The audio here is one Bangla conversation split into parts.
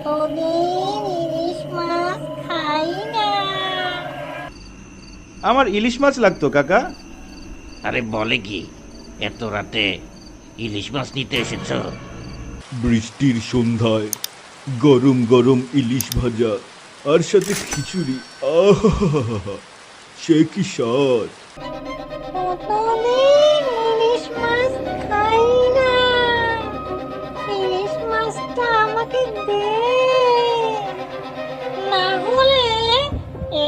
কতদিন ইলিশ মাছ খাই না। আমার ইলিশ মাছ লাগতো কাকা। আরে বলে কি, এত রাতে ইলিশ মাছ নিতে এসেছ? বৃষ্টির সন্ধ্যায় গরম গরম ইলিশ ভাজা আর সাথে খিচুড়ি, আহা, সে কি স্বাদ! কতদিন ইলিশ মাছ খাই না। ইলিশ মাছটা আমাকে দে, না হলে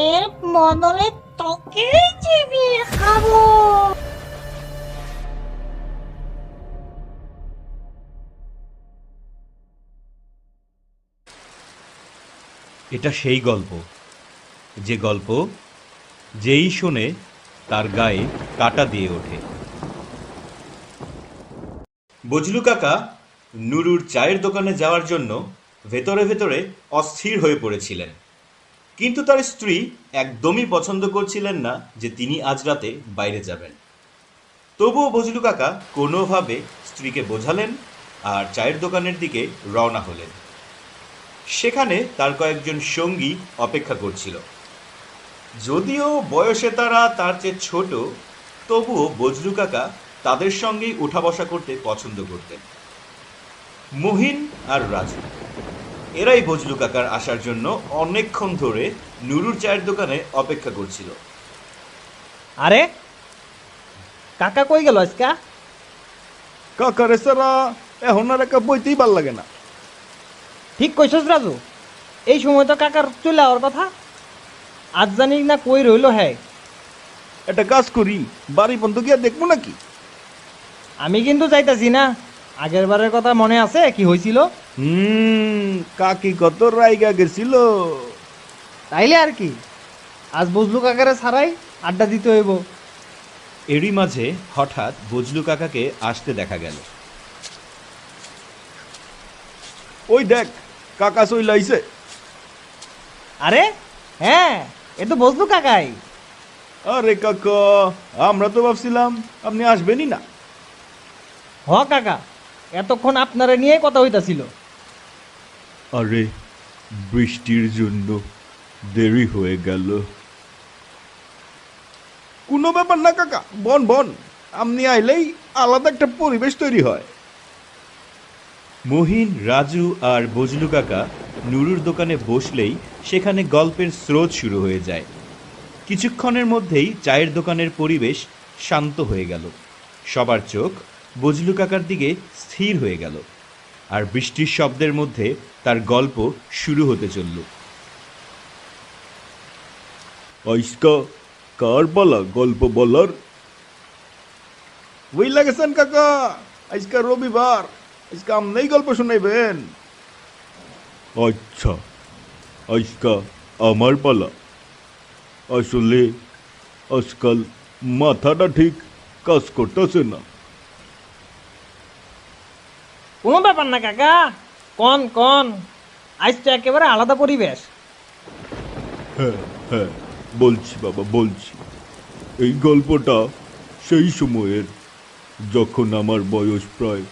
এর বদলে তোকে চিবিয়ে খাবো। এটা সেই গল্প, যে গল্প যেই শোনে তার গায়ে কাটা দিয়ে ওঠে। বজলু কাকা নুরুর চায়ের দোকানে যাওয়ার জন্য ভেতরে ভেতরে অস্থির হয়ে পড়েছিলেন, কিন্তু তার স্ত্রী একদমই পছন্দ করছিলেন না যে তিনি আজ রাতে বাইরে যাবেন। তবুও বজলু কাকা কোনোভাবে স্ত্রীকে বোঝালেন আর চায়ের দোকানের দিকে রওনা হলেন। সেখানে তার কয়েকজন সঙ্গী অপেক্ষা করছিল। যদিও বয়সে তারা তার চেয়ে ছোট, তবুও বজলু কাকা তাদের সঙ্গেই উঠা বসা করতে পছন্দ করতেন। মহিন আর রাজু, এরাই বজলু কাকার আসার জন্য অনেকক্ষণ ধরে নুরুর চায়ের দোকানে অপেক্ষা করছিল। আরে কাকা কই গেল আজকা? কাকারে সারা এখন আর একা বইতেই ভাল লাগে না। ঠিক কইছস রাজু, এই সময় তো কাকার চলে যাওয়ার কথা। আজ জানি না কই রইল। হ্যাঁ, একটা কাজ করি, বাড়ি বন্ধ গিয়া দেখবো নাকি? আমি কিন্তু যাইতাছি না। আগের বারের কথা মনে আছে কি হয়েছিল? কাকি কত রাইগা গেছিল। তাইলে আর কি, আজ বুঝলু কাকারে ছাড়াই আড্ডা দিতে হইব। এরই মাঝে হঠাৎ বজলু কাকাকে আসতে দেখা গেল। ওই দেখ, কাকা চইলা আইছে। আরে হ্যাঁ, এ তো বুঝলু কাকাই। আরে কাকা, আমরা তো ভাবছিলাম আপনি আসবেনই না। হ কাকা, এতক্ষণ আপনারে নিয়ে কথা হইতাছিল। আরে বৃষ্টির জন্য দেরি হয়ে গেল। কোনো ব্যাপার না কাকা, বন বন, আপনি আইলেই আলাদা একটা পরিবেশ তৈরি হয়। মহিন, রাজু আর বজলু কাকা নুরুর দোকানে বসলেই সেখানে গল্পের স্রোত শুরু হয়ে যায়। কিছুক্ষণের মধ্যেই চায়ের দোকানের পরিবেশ শান্ত হয়ে গেল। সবার চোখ বজলু কাকার দিকে স্থির হয়ে গেল, আর বৃষ্টির শব্দের মধ্যে তার গল্প শুরু হতে চলল। আইসকা কার পালা গল্প বলার? বুঝলা গেছেন কাকা, আজকা রবিবার, আজকা আমনেই গল্প শুনাইবেন। আচ্ছা, আজকা আমার পালা। আসলে আজকাল মাথাটা ঠিক কাজ করতেছে না। কোনো ব্যাপার না কাকা, কন কন, আজ তো একেবারে আলাদা পরিবেশ। হ্যাঁ হ্যাঁ, বলছি বাবা বলছি। এই গল্পটা সেই সময়ের, যখন আমার বয়স প্রায়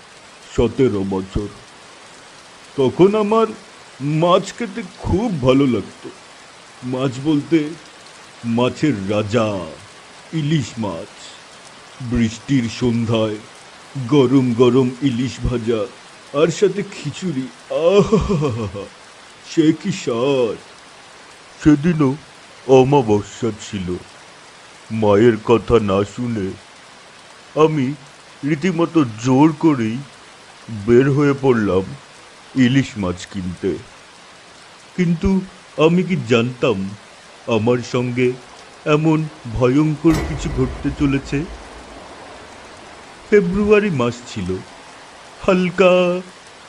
17 বছর। তখন আমার মাছ খেতে খুব ভালো লাগতো। মাছ বলতে মাছের রাজা, ইলিশ মাছ। বৃষ্টির সন্ধ্যায় গরম গরম ইলিশ ভাজা আর সাথে খিচুড়ি, আহা, সে কি স্বাদ! সেদিনও অমাবস্যা ছিল। মায়ের কথা না শুনে আমি রীতিমতো জোর করেই বের হয়ে পড়লাম ইলিশ মাছ কিনতে। কিন্তু আমি কি জানতাম আমার সঙ্গে এমন ভয়ঙ্কর কিছু ঘটতে চলেছে। ফেব্রুয়ারি মাস ছিল, হালকা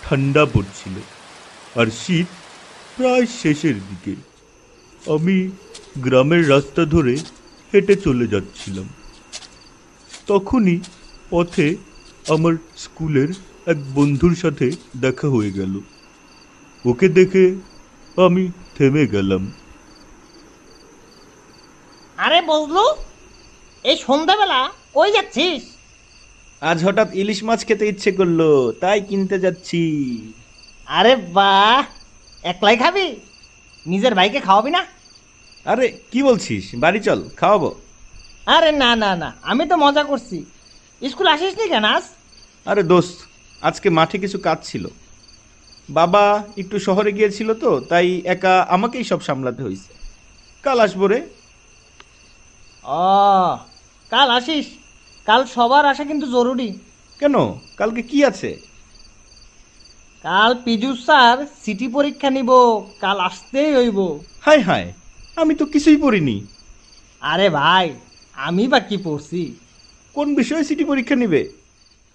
ঠান্ডা পড়ছিল, আর শীত প্রায় শেষের দিকে। আমি গ্রামের রাস্তা ধরে হেঁটে চলে যাচ্ছিলাম। তখনই পথে আমার স্কুলের এক বন্ধুর সাথে দেখা হয়ে গেল। ওকে দেখে আমি থেমে গেলাম। আরে বুঝলু, এই সন্ধ্যাবেলা কই যাচ্ছিস? আজ হঠাৎ ইলিশ মাছ খেতে ইচ্ছে করলো, তাই কিনতে যাচ্ছি। আরে বাহ, একলাই খাবি? নিজের ভাইকে খাওয়াবি না? আরে কি বলছিস, বাড়ি চল, খাওয়াবো। আরে না না না, আমি তো মজা করছি। স্কুল আসিস নি কেন আজ? আরে দোস্ত, আজকে মাঠে কিছু কাজ ছিল। বাবা একটু শহরে গিয়েছিল তো, তাই একা আমাকেই সব সামলাতে হয়েছে। কাল আসবো রে। ও, কাল আসিস। কাল সবার আসা কিন্তু জরুরি। কেন, কালকে কি আছে? কাল পিজু স্যার সিটি পরীক্ষা নিব, কাল আসতেই হইব। হায় হায়, আমি তো কিছুই পড়িনি। আরে ভাই, আমি বা কি পড়ছি? কোন বিষয়ে সিটি পরীক্ষা নিবে?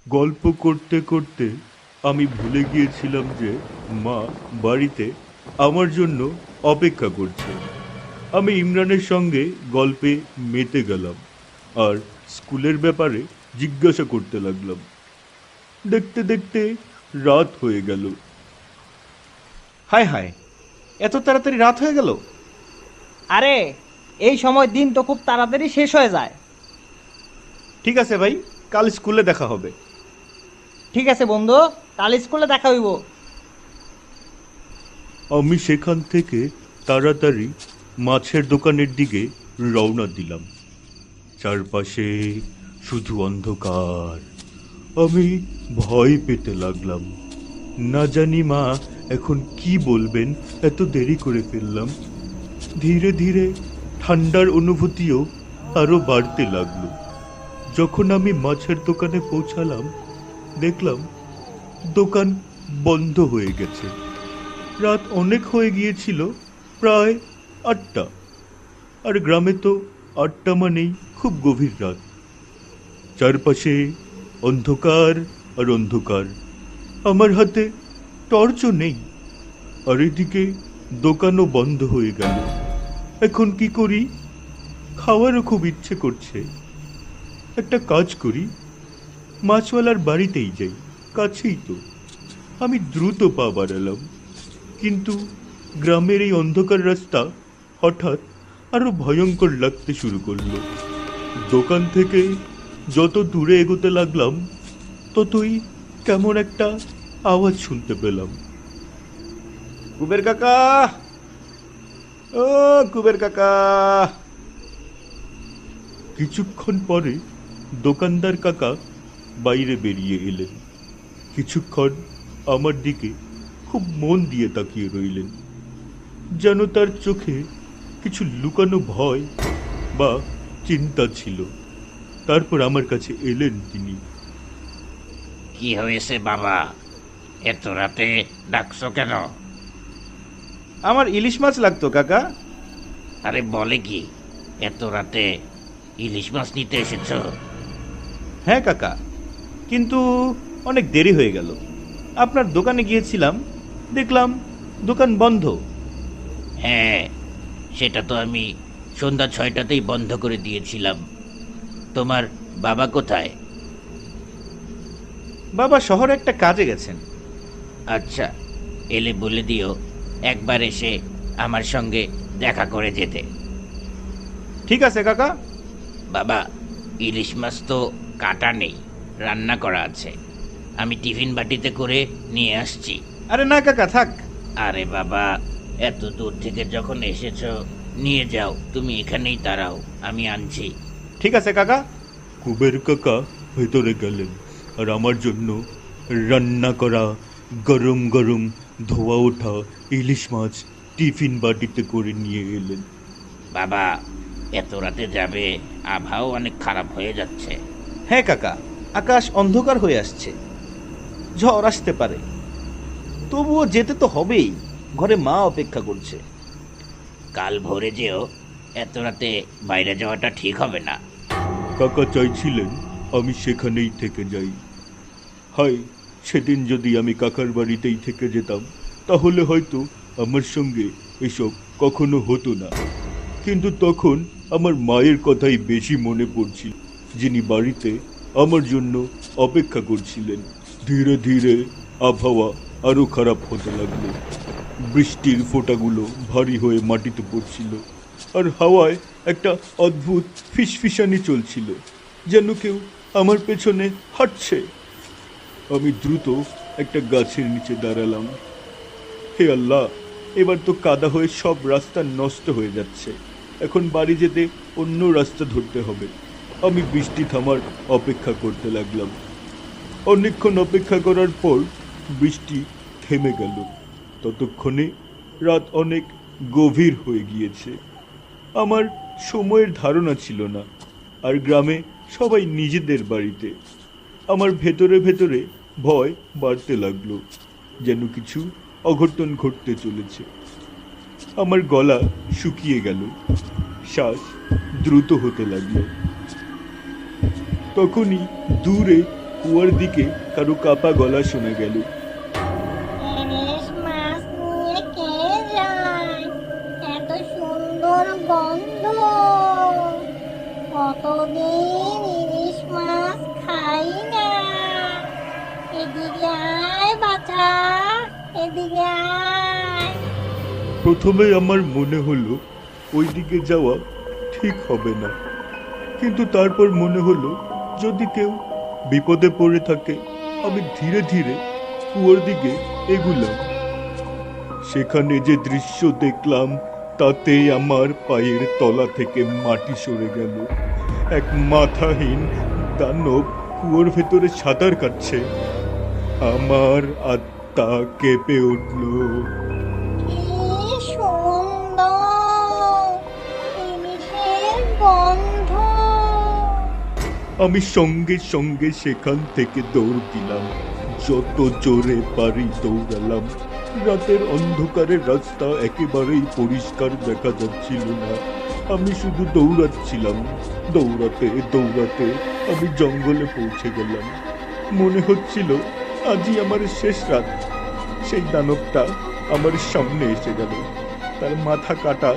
গল্প করতে করতে আমি ভুলে গিয়েছিলাম যে মা বাড়িতে আমার জন্য অপেক্ষা করছে। আমি ইমরানের সঙ্গে গল্পে মেতে গেলাম আর স্কুলের ব্যাপারে জিজ্ঞাসা করতে লাগলাম। দেখতে দেখতে রাত হয়ে গেল। হায় হায়, এত তাড়াতাড়ি রাত হয়ে গেল? আরে এই সময় দিন তো খুব তাড়াতাড়ি শেষ হয়ে যায়। ঠিক আছে ভাই, কাল স্কুলে দেখা হবে। ঠিক আছে বন্ধু, কাল স্কুলে দেখা হইব। আমি সেখান থেকে তাড়াতাড়ি মাছের দোকানের দিকে রওনা দিলাম। চারপাশে শুধু অন্ধকার। আমি ভয় পেতে লাগলাম। না জানি মা এখন কি বলবেন, এত দেরি করে ফেললাম। ধীরে ধীরে ঠান্ডার অনুভূতিও আরো বাড়তে লাগলো। যখন আমি মাছের দোকানে পৌঁছালাম, দেখলাম দোকান বন্ধ হয়ে গেছে। রাত অনেক হয়ে গিয়েছিল, প্রায় 8টা। আর গ্রামে তো 8টা মানেই খুব গভীর রাত। চারপাশে অন্ধকার আর অন্ধকার। আমার হাতে টর্চও নেই, আর এদিকে দোকানও বন্ধ হয়ে গেল। এখন কি করি? খাওয়ারও খুব ইচ্ছে করছে। একটা কাজ করি, মাছওয়ালার বাড়িতেই যাই, কাছেই তো। আমি দ্রুত পা বাড়ালাম, কিন্তু গ্রামের এই অন্ধকার রাস্তা হঠাৎ আরো ভয়ঙ্কর লাগতে শুরু করলো। দোকান থেকে যত দূরে এগোতে লাগলাম, ততই কেমন একটা আওয়াজ শুনতে পেলাম। কুবের কাকা, ও কুবের কাকা। কিছুক্ষণ পরে দোকানদার কাকা বাইরে বেরিয়ে এলেন। কিছুক্ষণ আমার দিকে খুব মন দিয়ে তাকিয়ে রইলেন, যেন তার চোখে কিছু লুকানো ভয় বা চিন্তা ছিল। তারপর আমার কাছে এলেন তিনি। কি হয়েছে বাবা, এত রাতে ডাকছো কেন? আমার ইলিশ মাছ লাগতো কাকা। আরে বলে কি, এত রাতে ইলিশ মাছ নিতে এসেছো? হ্যাঁ কাকা, কিন্তু অনেক দেরি হয়ে গেল। আপনার দোকানে গিয়েছিলাম, দেখলাম দোকান বন্ধ। হ্যাঁ, সেটা তো আমি সন্ধ্যা 6টাতেই বন্ধ করে দিয়েছিলাম। তোমার বাবা কোথায়? বাবা শহরে একটা কাজে গেছেন। আচ্ছা, এলে বলে দিও একবার এসে আমার সঙ্গে দেখা করে যেতে। ঠিক আছে কাকা। বাবা, ইলিশ মাছ তো কাটা নেই, রান্না করা আছে। আমি টিফিন বাটিতে করে নিয়ে আসছি। আরে না কাকা, থাক। আরে বাবা, এত দূর থেকে যখন এসেছো, নিয়ে যাও। তুমি এখানেই দাঁড়াও, আমি আনছি। ঠিক আছে কাকা। কুবের কাকা ভেতরে গেলেন আর আমার জন্য রান্না করা গরম গরম ধোয়া ওঠা ইলিশ মাছ টিফিন বাটিতে করে নিয়ে এলেন। বাবা, এত রাতে যাবে? আবহাওয়া অনেক খারাপ হয়ে যাচ্ছে। হ্যাঁ কাকা, আকাশ অন্ধকার হয়ে আসছে, ঝড় আসতে পারে। তবুও যেতে তো হবেই, ঘরে মা অপেক্ষা করছে। কাল ভোরে যেও, এত রাতে বাইরে যাওয়াটা ঠিক হবে না। কাকা চাইছিলেন আমি সেখানেই থেকে যাই। হায়, সেদিন যদি আমি কাকার বাড়িতেই থেকে যেতাম, তাহলে হয়তো আমার সঙ্গে এসব কখনো হতো না। কিন্তু তখন আমার মায়ের কথাই বেশি মনে পড়ছিল, যিনি বাড়িতে আমার জন্য অপেক্ষা করছিলেন। ধীরে ধীরে আবহাওয়া আরো খারাপ হতে লাগলো। বৃষ্টির ফোঁটাগুলো ভারী হয়ে মাটিতে পড়ছিল, আর হাওয়ায় একটা অদ্ভুত ফিসফিসানি চলছিল, যেন কেউ আমার পেছনে হাঁটছে। আমি দ্রুত একটা গাছের নিচে দাঁড়ালাম। হে আল্লাহ, এবার তো কাদা হয়ে সব রাস্তা নষ্ট হয়ে যাচ্ছে। এখন বাড়ি যেতে অন্য রাস্তা ধরতে হবে। আমি বৃষ্টি থামার অপেক্ষা করতে লাগলাম। অনেকক্ষণ অপেক্ষা করার পর বৃষ্টি থেমে গেল। ততক্ষণে রাত অনেক গভীর হয়ে গিয়েছে। আমার সময়ের ধারণা ছিল না, আর গ্রামে সবাই নিজেদের বাড়িতে। আমার ভেতরে ভেতরে ভয় বাড়তে লাগলো, যেন কিছু অঘটন ঘটতে চলেছে। আমার গলা শুকিয়ে গেল, শ্বাস দ্রুত হতে লাগলো। তখনই দূরে কুয়ার দিকে কারো কাপা গলা শোনা গেল। ইলিশ মাছ নিয়ে কে যায়? এত সুন্দর গন্ধ! কতদিন ইলিশ মাছ খাই না। এদিকে আয় বাছা, এদিকে আয়। প্রথমে আমার মনে হলো ওইদিকে যাওয়া ঠিক হবে না, কিন্তু তারপর মনে হলো যদি কেউ বিপদে পড়ে থাকে। আমি ধীরে ধীরে কুয়োর দিকে এগুলাম। সেখানে যে দৃশ্য দেখলাম তাতে আমার পায়ের তলা থেকে মাটি সরে গেল। এক মাথাহীন দানব কুয়োর ভেতরে সাঁতার কাটছে। আমার আত্মা কেঁপে উঠল। কি সুন্দর ইলিশের গন্ধ! আমি সঙ্গে সঙ্গে সেখান থেকে দৌড় দিলাম। যত জোরে পারি দৌড়ালাম। রাতের অন্ধকারে রাস্তা একেবারেই পরিষ্কার দেখা যাচ্ছিল না। আমি শুধু দৌড়াচ্ছিলাম। দৌড়াতে দৌড়াতে আমি জঙ্গলে পৌঁছে গেলাম। মনে হচ্ছিল আজই আমার শেষ রাত। সেই দানবটা আমার সামনে এসে গেল। তার মাথা কাটা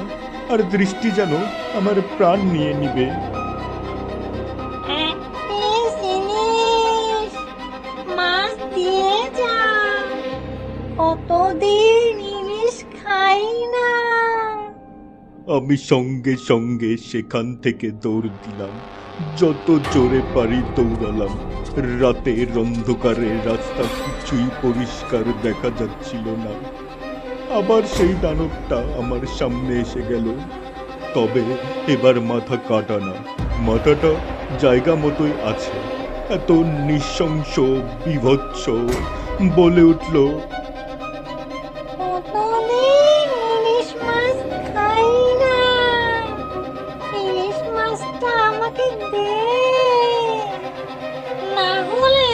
আর দৃষ্টি যেন আমার প্রাণ নিয়ে নিবে। এক পিস ইলিশ মাছ দিয়ে যা। কতদিন ইলিশ খাই না। আমি সঙ্গে সঙ্গে সেখান থেকে দৌড় দিলাম। যত জোরে পারি দৌড়ালাম। রাতের অন্ধকারে রাস্তা কিছুই পরিষ্কার দেখা যাচ্ছিল না। আবার সেই দানবটা আমার সামনে এসে গেল। তবে এবার মাথা কাটা না, মাথাটা জায়গা মতোই আছে। এত নৃশংস, বিভৎস, বলে উঠল, কতদিন ইলিশ মাছ খাই না। ইলিশ মাছটা আমাকে দে, না হলে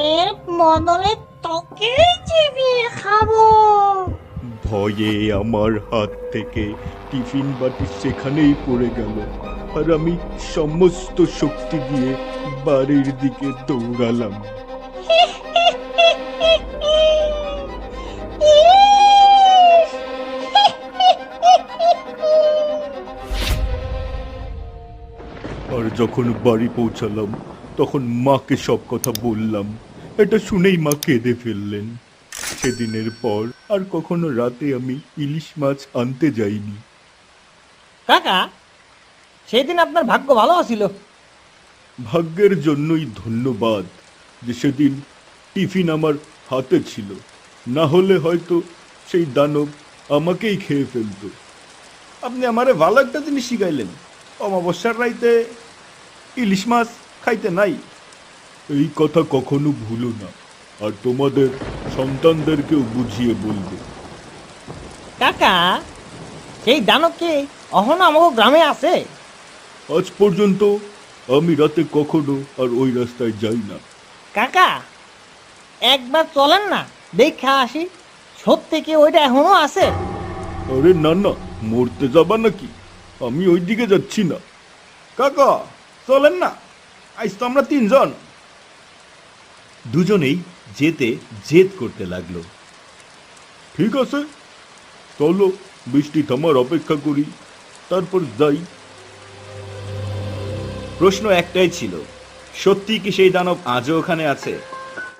এর বদলে তোকে চিবিয়ে খাবো। ভয়ে আমার হাত থেকে টিফিন বাটি সেখানেই পড়ে গেল। আর আমি সমস্ত শক্তি দিয়ে বাড়ির দিকে দৌড়ালাম। ইলিশ! আর যখন বাড়ি পৌঁছালাম তখন মাকে সব কথা বললাম। এটা শুনেই মা কেঁদে ফেললেন। সেদিনের পর আর কখনো রাতে আমি ইলিশ মাছ আনতে যাইনি। কাকা, সেদিন আপনার ভাগ্য ভালো ছিল। ভাগ্যের জন্যই ধন্যবাদ যে সেদিন টিফিন আমার হাতে ছিল। না হলে হয়তো সেই দানব আমাকেই খেয়ে ফেলতো। আপনি আমারে ভালো একটা জিনিস শিখাইলেন। অমাবস্যার রাইতে ইলিশ মাছ খাইতে নাই। এই কথা কখনো ভুলো না, আর তোমাদের সন্তানদেরকেও বুঝিয়ে বলবে। কাকা, সেই দানব কি অহনো আমাকে গ্রামে আছে? আজ পর্যন্ত আমি রাতে কখনো আর ওই রাস্তায় যাই না। কাকা, একবার চলেন না, দেখা আসি সত্যি কি ওইটা এখনো আছে? আরে না না, মরতে যাবা নাকি? আমি ওই দিকে যাচ্ছি না। কাকা চলেন না, আজ তো আমরা তিনজন। দুজনেই যেতে জেদ করতে লাগলো। ঠিক আছে, চলো বৃষ্টি থামার অপেক্ষা করি, তারপর যাই। প্রশ্ন একটাই ছিল, সত্যি কি সেই দানব আজও ওখানে আছে?